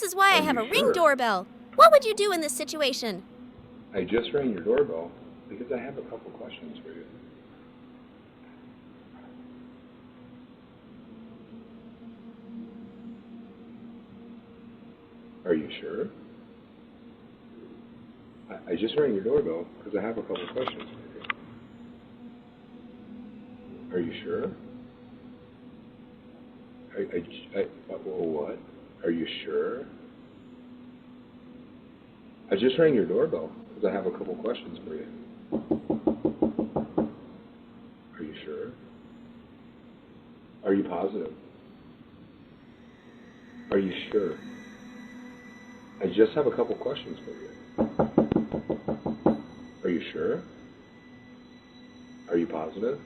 is why I have a Ring doorbell. What would you do in this situation? I just rang your doorbell because I have a couple questions for you. Are you sure? I just rang your doorbell because I have a couple questions for you. Are you sure? What? Are you sure? I just rang your doorbell because I have a couple questions for you. Are you sure? Are you positive? Are you sure? I just have a couple questions for you. Are you sure? Are you positive?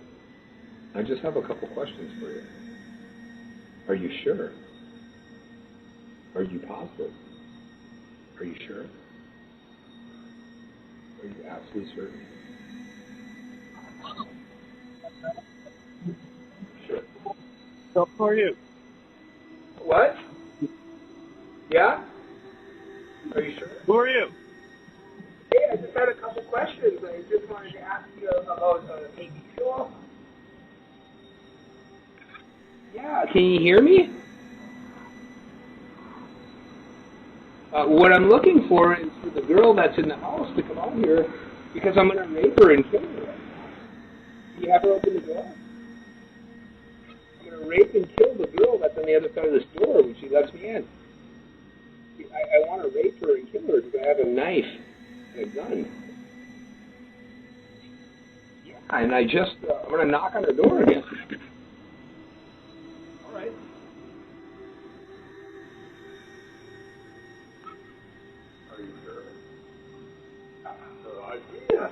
I just have a couple questions for you. Are you sure? Are you positive? Are you sure? Are you absolutely certain? Sure. So, who are you? What? Yeah? Are you sure? Who are you? Hey, I just had a couple questions. I just wanted to ask you about baby fuel. Yeah, can you hear me? What I'm looking for is for the girl that's in the house to come out here because I'm going to rape her and kill her. Can you have her open the door? I'm going to rape and kill the girl that's on the other side of this door when she lets me in. I want to rape her and kill her because I have a knife and a gun. Yeah, and I'm going to knock on her door again. All right. Are you sure? Yeah.